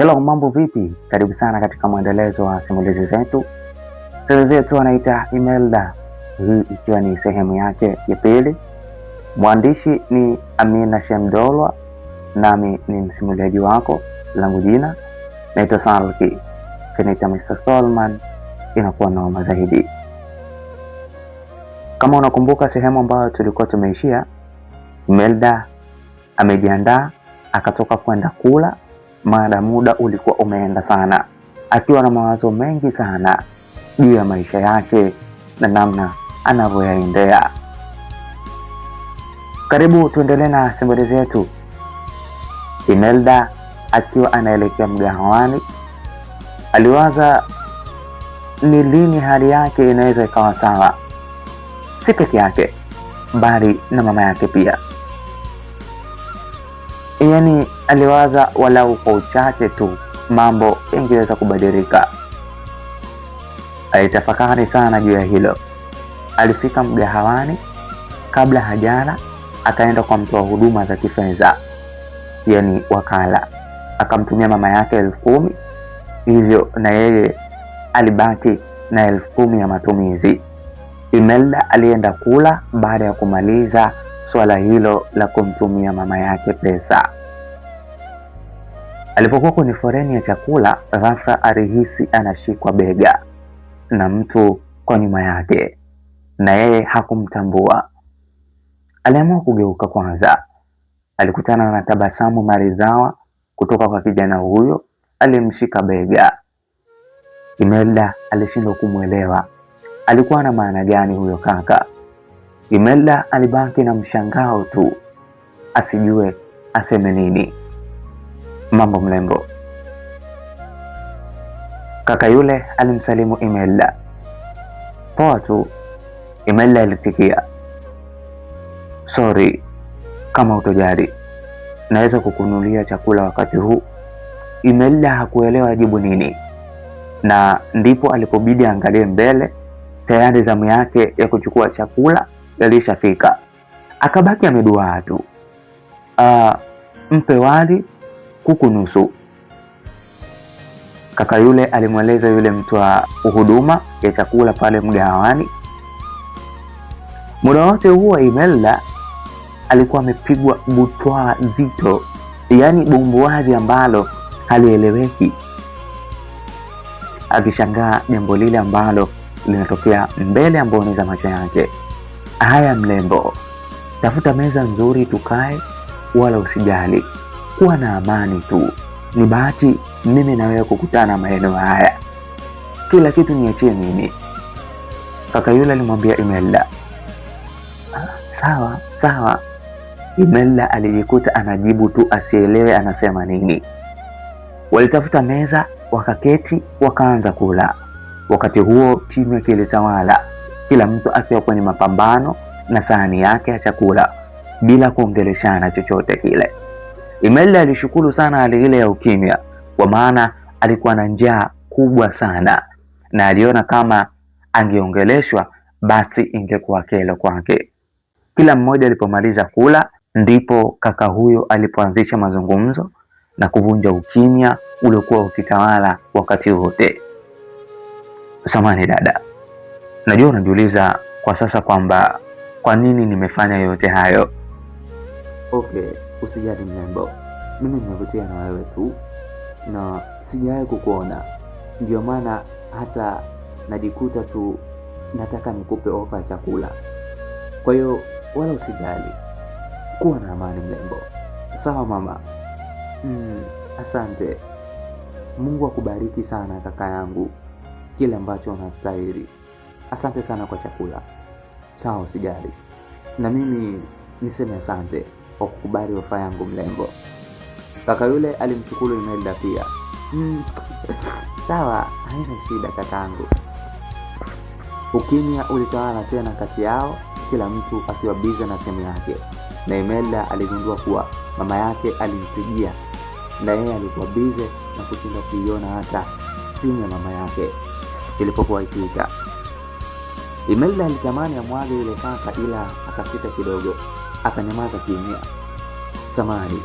Hello, mambo vipi? Karibu sana katika mwendelezo wa simulizi zetu. Simulizi zetu anaita Imelda, hii ikiwa ni sehemu yake ya pili. Mwandishi ni Amina Shemdolwa, nami ni msimuliaji wako. Langu jina naitwa Salki, kinaita Mr. Stallman, inakuwa noma zaidi. Kama unakumbuka sehemu ambayo tulikuwa tumeishia, Imelda amejiandaa akatoka kwenda kula, maana muda ulikuwa umeenda sana, akiwa na mawazo mengi sana juu ya maisha yake na namna anavyoyaendea. Karibu tuendelee na simulizi yetu. Imelda akiwa anaelekea mgahawani, aliwaza ni lini hali yake inaweza ikawa sawa, si peke yake bali na mama yake pia. Yaani aliwaza walau kwa uchache tu mambo yangeweza kubadilika. Alitafakari sana juu ya hilo. Alifika mgahawani, kabla hajala akaenda kwa mtoa huduma za kifedha, yaani wakala, akamtumia mama yake 10,000, hivyo na yeye alibaki na 10,000 ya matumizi. Imelda alienda kula baada ya kumaliza swala hilo la kumtumia mama yake pesa. Alipokuwa kwenye foreni ya chakula, ghafla alihisi anashikwa bega na mtu kwa nyuma yake, na yeye hakumtambua. Aliamua kugeuka kwanza. Alikutana na tabasamu maridhawa kutoka kwa kijana huyo aliyemshika bega. Imelda alishindwa kumwelewa alikuwa na maana gani huyo kaka. Imelda alibaki na mshangao tu, asijue aseme nini. Mambo mlembo. Kaka yule alimsalimu Imelda. Poa tu, Imelda alitikia. Sorry, kama utojali, naweza kukunulia chakula wakati huu. Imelda hakuelewa jibu nini, na ndipo alipobidi angalie mbele. Tayari zamu yake ya kuchukua chakula yalishafika. Akabaki ameduaa tu. Mpe wali, kuku nusu. Kaka yule alimweleza yule mtu wa huduma ya chakula pale mgahawani. Muda wote huo Imelda alikuwa amepigwa butwaa zito, yaani bumbuazi ambalo halieleweki, akishangaa jambo lile ambalo linatokea mbele ya mboni za macho yake. Haya mlembo, tafuta meza nzuri tukae, wala usijali, kuwa na amani tu. Ni bahati mimi na wewe kukutana maeneo haya, kila kitu niachie mimi, kaka yule alimwambia Imelda. Sawa sawa. Imelda alijikuta anajibu tu, asielewe anasema nini. Walitafuta meza, wakaketi, wakaanza kula. Wakati huo kimya kilitawala, kila mtu akiwa kwenye mapambano na sahani yake ya chakula bila kuongeleshana chochote kile. Imelda alishukuru sana hali ile ya ukimya, kwa maana alikuwa na njaa kubwa sana, na aliona kama angeongeleshwa basi ingekuwa kero kwake. Kila mmoja alipomaliza kula, ndipo kaka huyo alipoanzisha mazungumzo na kuvunja ukimya uliokuwa ukitawala wakati wote. Samahani dada, najua unajiuliza kwa sasa kwamba kwa nini nimefanya yote hayo. Okay, usijali mlembo, mimi nimevutia na wewe tu na sijawahi kukuona, ndio maana hata najikuta tu nataka nikupe ofa ya chakula. Kwa hiyo wala usijali, kuwa na amani mlembo. Sawa mama. Asante. Mungu akubariki sana kaka yangu, kile ambacho unastahili. Asante sana kwa chakula. Sawa, usijali. Na mimi niseme asante kwa kukubali ofa yangu mlembo. Kaka yule alimshukuru Imelda pia. Sawa, haina shida kakangu. Ukimya ulitawala tena kati yao, kila mtu akiwa bize na sehemu yake. Na Imelda aligundua kuwa mama yake alimpigia, na yeye alikuwa bize na kushinda kuiona hata simu ya mama yake ilipokuwa ikiita. Imelda alitamani amwage yule kaka, ila akasita kidogo, akanyamaza kimya. Samahani,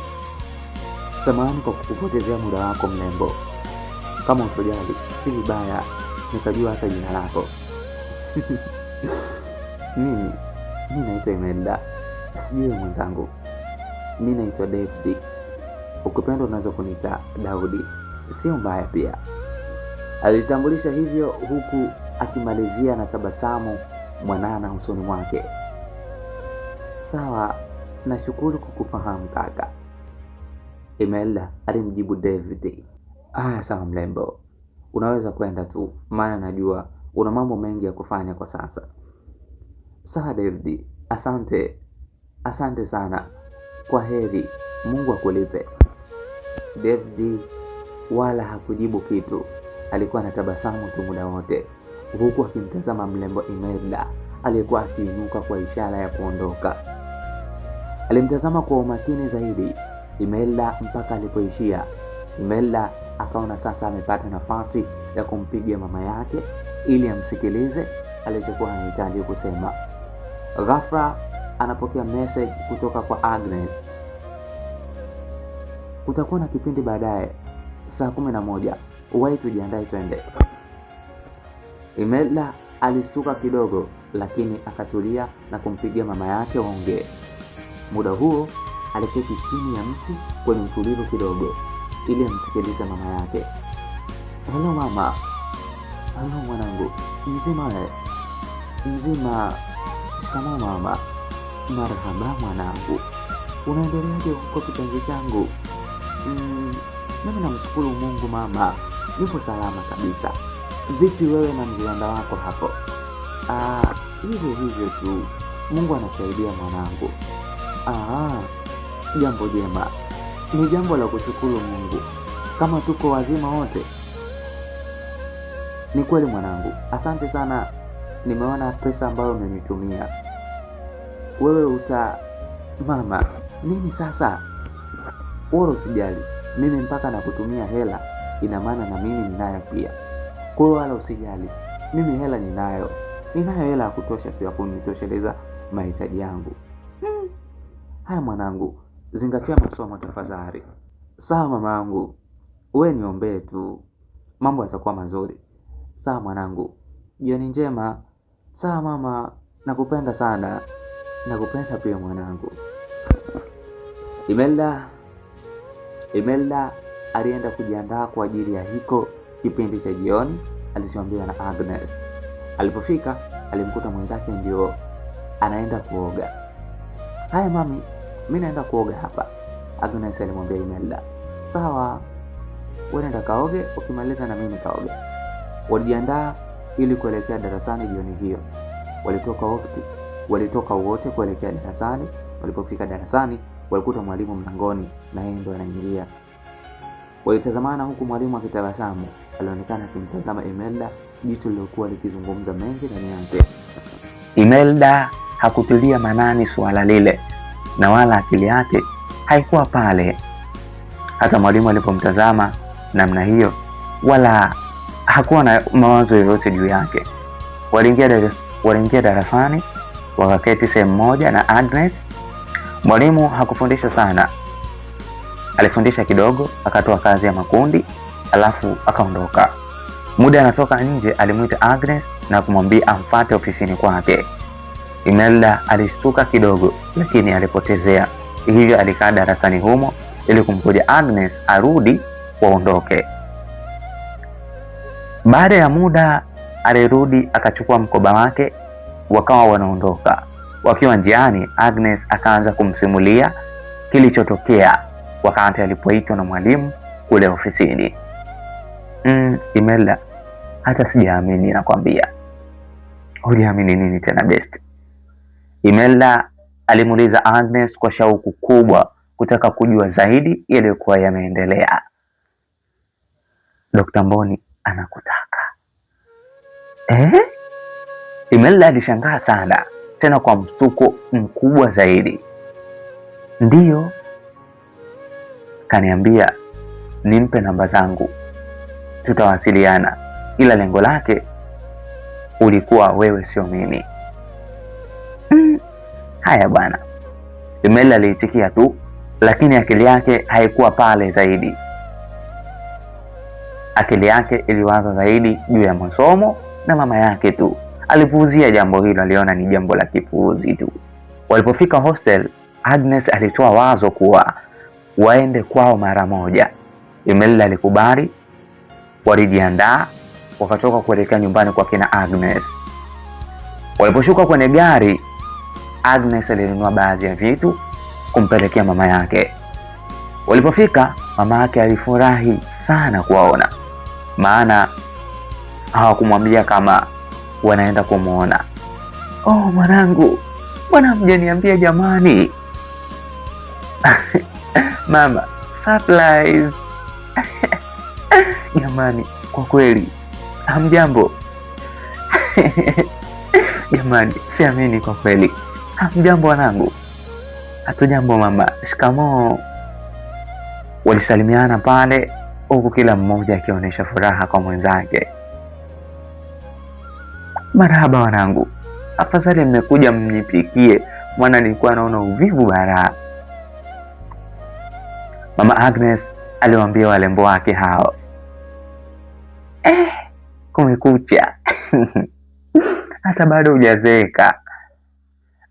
Samahani kwa kukupotezea muda wako mrembo. Kama utojali, si vibaya nikajua hata jina lako. Mimi naitwa Imelda. Sijui mwenzangu. Mimi naitwa David. Ukipenda unaweza kuniita Daudi. Sio mbaya pia. Alitambulisha hivyo huku akimalizia na tabasamu mwanana usoni mwake. Sawa, nashukuru kukufahamu kaka, Imelda alimjibu David. Sawa mrembo, unaweza kwenda tu, maana najua una mambo mengi ya kufanya kwa sasa. Sawa David, asante sana, kwa heri, Mungu akulipe. David wala hakujibu kitu, alikuwa anatabasamu tu muda wote, huku akimtazama mrembo Imelda aliyekuwa akiinuka kwa ishara ya kuondoka. Alimtazama kwa umakini zaidi Imelda mpaka alipoishia. Imelda akaona sasa amepata nafasi ya kumpigia mama yake ili amsikilize alichokuwa anahitaji kusema. Ghafla anapokea message kutoka kwa Agnes. Kutakuwa na kipindi baadaye saa 11. Uwahi tujiandae twende. Imelda alistuka kidogo, lakini akatulia na kumpigia mama yake waongee. Muda huo aliketi chini ya mti kwenye utulivu kidogo ili amsikilize mama yake. Hello mama. Hello mwanangu. Mzima? Mzima. Shikamoo mama. Marhaba mwanangu. Unaendeleaje huko kipenzi changu? Mimi namshukuru Mungu mama. Nipo salama kabisa. Vipi wewe na mjomba wako hapo? Hivyo tu. Mungu anasaidia mwanangu. Jambo jema. Ni jambo la kushukuru Mungu. Kama tuko wazima wote. Ni kweli mwanangu. Asante sana. Nimeona pesa ambayo umenitumia. Wewe mama, nini sasa? Wala usijali. Mimi mpaka na kutumia hela, ina maana na mimi ninayo pia. Kwa hiyo wala usijali. Mimi hela ninayo. Ninayo hela ya kutosha tu ya kunitosheleza mahitaji yangu. Haya mwanangu, zingatia masomo tafadhali. Sawa mamangu. Wewe niombee tu. Mambo yatakuwa mazuri. Sawa mwanangu. Jioni njema. Sawa mama, nakupenda sana. Nakupenda pia mwanangu. Imelda alienda kujiandaa kwa ajili ya hiko kipindi cha jioni alichoambiwa na Agnes. Alipofika, alimkuta mwenzake ndio anaenda kuoga. Haya mami, mimi naenda kuoga hapa, Agnes alimwambia Imelda. Sawa, wewe nenda kaoge, ukimaliza na mimi kaoge. Walijiandaa ili kuelekea darasani jioni hiyo. Walitoka wote kuelekea darasani. Walipofika darasani, walikuta mwalimu mlangoni na yeye ndo anaingia. Walitazamana huku mwalimu akitabasamu. Alionekana akimtazama Imelda, jicho lilokuwa likizungumza mengi ndani yake. Imelda hakutilia manani suala lile na wala akili yake haikuwa pale. Hata mwalimu alipomtazama namna hiyo wala hakuwa na mawazo yoyote juu yake. Waliingia darasani, wakaketi sehemu moja na Agnes. Mwalimu hakufundisha sana. Alifundisha kidogo, akatoa kazi ya makundi, alafu akaondoka. Muda anatoka nje, alimuita Agnes na kumwambia amfuate ofisini kwake. Imelda alishtuka kidogo, lakini alipotezea. Hivyo alikaa darasani humo ili kumgoja Agnes arudi waondoke. Baada ya muda alirudi, akachukua mkoba wake, wakawa wanaondoka. Wakiwa njiani, Agnes akaanza kumsimulia kilichotokea wakati alipoitwa na mwalimu kule ofisini. Imelda, hata sijaamini nakwambia. Hujaamini nini tena best? Imelda alimuuliza Agnes kwa shauku kubwa, kutaka kujua zaidi yaliyokuwa yameendelea. Dr. Mboni anakutaka. Imelda alishangaa sana, tena kwa mshtuko mkubwa zaidi. Ndiyo, kaniambia nimpe namba zangu, tutawasiliana, ila lengo lake ulikuwa wewe, sio mimi. Haya bwana. Imelda aliitikia tu lakini akili yake haikuwa pale zaidi. Akili yake iliwaza zaidi juu ya masomo na mama yake tu. Alipuuzia jambo hilo, aliona ni jambo la kipuuzi tu. Walipofika hostel, Agnes alitoa wazo kuwa waende kwao mara moja. Imelda alikubali. Walijiandaa, wakatoka kuelekea nyumbani kwa kina Agnes. Waliposhuka kwenye gari, Agnes alinunua baadhi ya vitu kumpelekea mama yake. Walipofika, mama yake alifurahi sana kuwaona, maana hawakumwambia kama wanaenda kumuona. Oh, mwanangu, mbona mjaniambia jamani? Mama, surprise. Jamani, kwa kweli hamjambo? Jamani, siamini kwa kweli. Hamjambo wanangu? Hatujambo mama. Shikamoo. Walisalimiana pale, huku kila mmoja akionyesha furaha kwa mwenzake. Marhaba wanangu, afadhali mmekuja mnipikie, maana nilikuwa naona uvivu bara. Mama Agnes aliwaambia walembo wake hao. Kumekucha. Hata bado hujazeeka,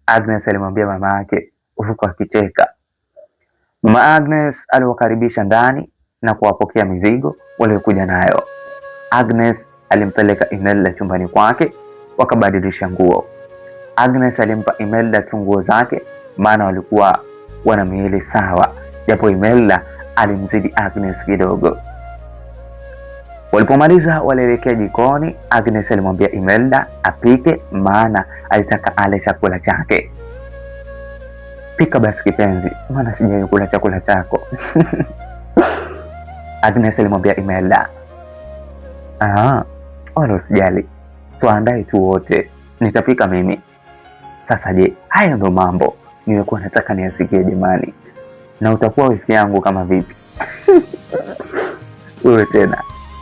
Agnes alimwambia mama yake huku akicheka. Mama Agnes aliwakaribisha ndani na kuwapokea mizigo waliokuja nayo. Agnes alimpeleka Imelda chumbani kwake, wakabadilisha nguo. Agnes alimpa Imelda tu nguo zake, maana walikuwa wana miili sawa, japo Imelda alimzidi Agnes kidogo. Walipomaliza walielekea jikoni. Agnes alimwambia Imelda apike, maana alitaka ale chakula chake. Pika basi kipenzi, maana sijawahi kula chakula chako. Agnes alimwambia Imelda. Wala usijali, tuandae tu wote, nitapika mimi. Sasa je, haya ndo mambo nilikuwa nataka niyasikie jamani. Na utakuwa wifi yangu kama vipi? Wewe tena,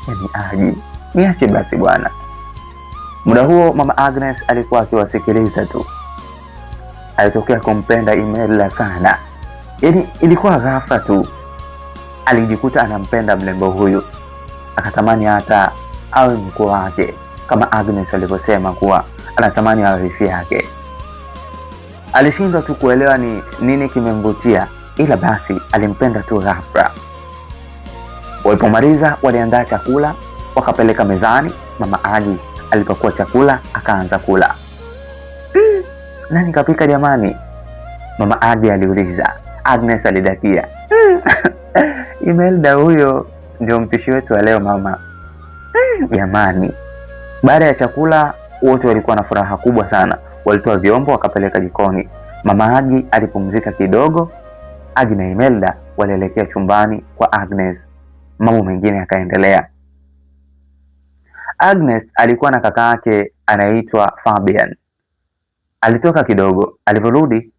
yani aji, niache basi bwana. Muda huo mama Agnes alikuwa akiwasikiliza tu. Alitokea kumpenda Imelda sana. Yani ilikuwa ghafla tu, alijikuta anampenda mlembo huyu, akatamani hata awe mkuu wake, kama Agnes alivyosema kuwa anatamani awe wifi yake. Alishindwa tu kuelewa ni nini kimemvutia, ila basi alimpenda tu ghafla. Walipomaliza waliandaa chakula, wakapeleka mezani. Mama Agi alipokua chakula akaanza kula. Nani kapika jamani? Mama Agi aliuliza. Agnes alidakia. Imelda huyo ndio mpishi wetu wa leo mama. Jamani. Baada ya chakula wote walikuwa na furaha kubwa sana. Walitoa vyombo wakapeleka jikoni. Mama Agi alipumzika kidogo. Agi na Imelda walielekea chumbani kwa Agnes. Mambo mengine yakaendelea. Agnes alikuwa na kaka yake anaitwa Fabian. Alitoka kidogo, alivyorudi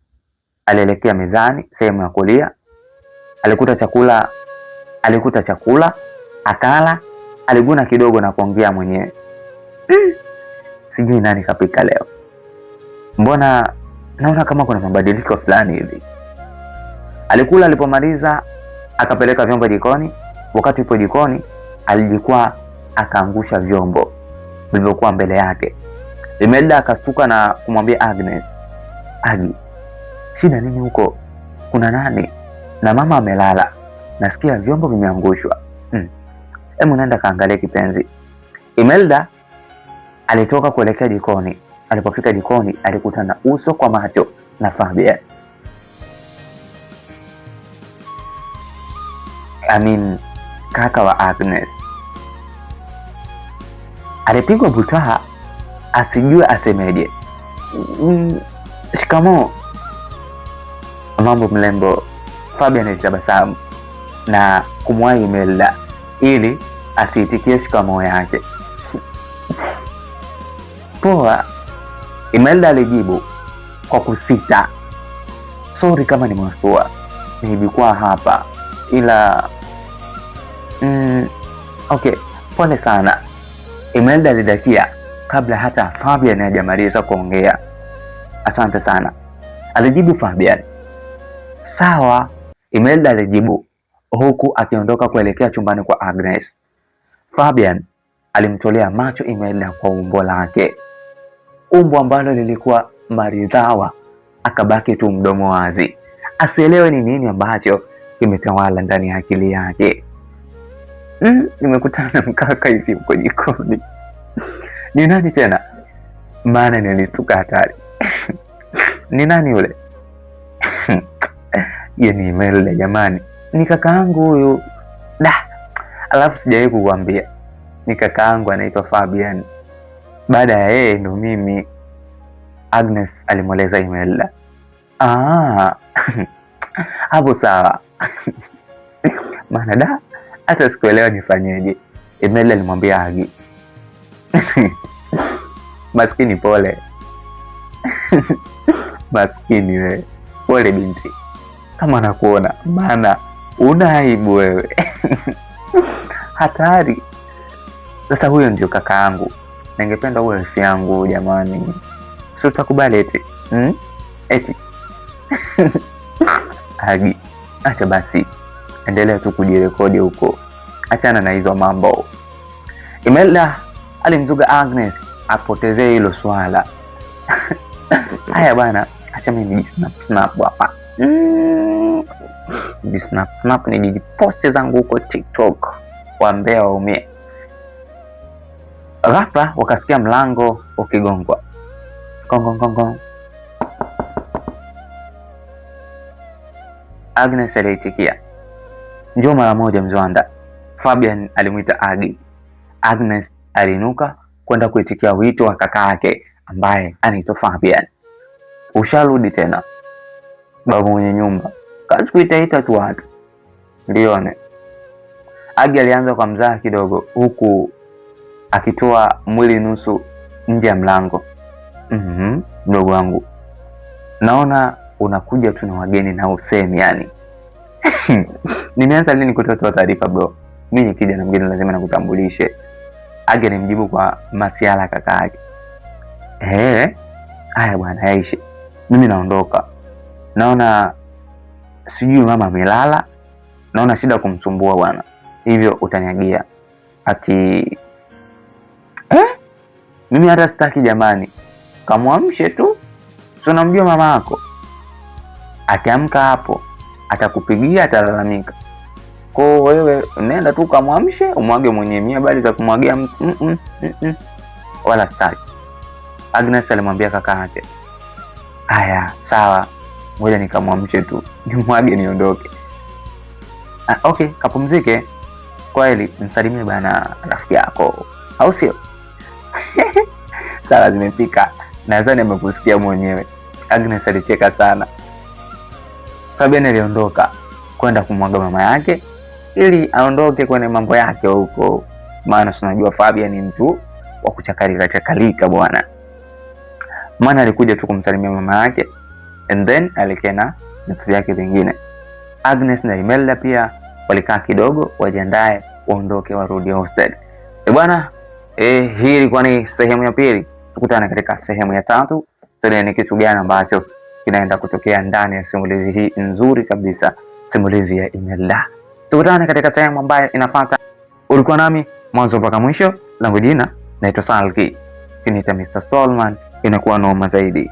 alielekea mezani sehemu ya kulia. Alikuta chakula, akala, aliguna kidogo na kuongea mwenyewe. Sijui nani kapika leo. Mbona naona kama kuna mabadiliko fulani hivi. Alikula, alipomaliza akapeleka vyombo jikoni. Wakati yupo jikoni, alijikwa akaangusha vyombo vilivyokuwa mbele yake. Imelda akastuka na kumwambia Agnes, Agi, shida nini huko? Kuna nani? Na mama amelala, nasikia vyombo vimeangushwa. Hebu nenda kaangalia kipenzi. Imelda alitoka kuelekea jikoni. Alipofika jikoni alikutana uso kwa macho na Fabian. Kaka wa Agnes. Alipigwa butwaa asijue asemeje. Shikamoo. Mambo mlembo. Fabian alitabasamu na kumwahi Imelda ili asiitikie shikamoo yake. Poa. Imelda alijibu kwa kusita. Sorry kama nimewastua. Nilikuwa hapa ila okay, pole sana. Imelda alidakia kabla hata Fabian hajamaliza kuongea. Asante sana, alijibu Fabian. Sawa, Imelda alijibu huku akiondoka kuelekea chumbani kwa Agnes. Fabian alimtolea macho Imelda kwa umbo lake, umbo ambalo lilikuwa maridhawa. Akabaki tu mdomo wazi, asielewe ni nini ambacho kimetawala ndani ya akili yake. Nimekutana na mkaka hivi huko jikoni. Ni nani tena? Maana nilistuka hatari. Ni nani yule? Ye ni Imelda jamani, ni kakaangu huyu. Alafu sijawahi kukuambia ni kakaangu anaitwa Fabian. Baada ya yeye ndo mimi, Agnes alimweleza Imelda. Hapo sawa. Maana hata sikuelewa nifanyeje. Imelda alimwambia Agi. Maskini pole. Maskini wewe. Pole binti. Kama nakuona, maana una aibu wewe. Hatari. Sasa huyo ndio kaka yangu. Ningependa uwe rafiki yangu jamani. Si utakubali eti? Eti. Agi, acha basi. Endelea tu kujirekodi huko. Achana na hizo mambo. Imelda alimzuga Agnes apotezee hilo swala. Haya bwana, acha mimi nijisnap hapa. Nijisnap nijiposti zangu huko TikTok. Waambie waumie. Ghafla wakasikia mlango ukigongwa. Gong. Agnes aliitikia. Njoo mara moja Mzwanda. Fabian alimuita Agi. Agnes aliinuka kwenda kuitikia wito wa kaka yake ambaye anaitwa Fabian. Usharudi tena? Babu mwenye nyumba kazi kuitaita tu watu. Ndione. Agi alianza kwa mzaha kidogo huku akitoa mwili nusu nje ya mlango. Mdogo wangu, naona unakuja tu na wageni na usemi yani. Nimeanza lini kutoa taarifa bro? Mimi nikija na mgeni lazima nakutambulishe. Agi alimjibu kwa masiala kaka yake. Haya bwana Aisha, mimi naondoka. Naona sijui mama amelala. Naona shida kumsumbua bwana. Hivyo utaniagia. Ati mimi hata sitaki jamani. Kamwamshe tu. Sio namjua mama yako. Akiamka hapo atakupigia, atalalamika. Kwa wewe nenda tu kamwamshe, umwage mwenye mia bali za kumwagia mtu. Wala sitaki. Agnes alimwambia kaka yake. Haya, sawa. Ngoja nikamwamshe tu. Nimwage niondoke. Okay, kapumzike. Kweli msalimie bana rafiki yako. Au sio? Sala zimepika. Nadhani amekusikia mwenyewe. Agnes alicheka sana. Fabian aliondoka kwenda kumwaga mama yake ili aondoke kwenye mambo yake huko. Maana tunajua Fabian ni mtu wa kuchakalika bwana. Maana alikuja tu kumsalimia mama yake and then alikena vitu vyake vingine. Agnes na Imelda pia walikaa kidogo wajiandae waondoke warudi hostel. Bwana, hii ilikuwa ni sehemu ya pili. Tukutane katika sehemu ya 3. Tuone ni kitu gani ambacho kinaenda kutokea ndani ya simulizi hii nzuri kabisa, simulizi ya Imelda. Tukutane katika sehemu ambayo inafuata. Ulikuwa nami mwanzo mpaka mwisho. Langu jina naitwa Salki. Kiniita Mr. Stallman inakuwa noma zaidi.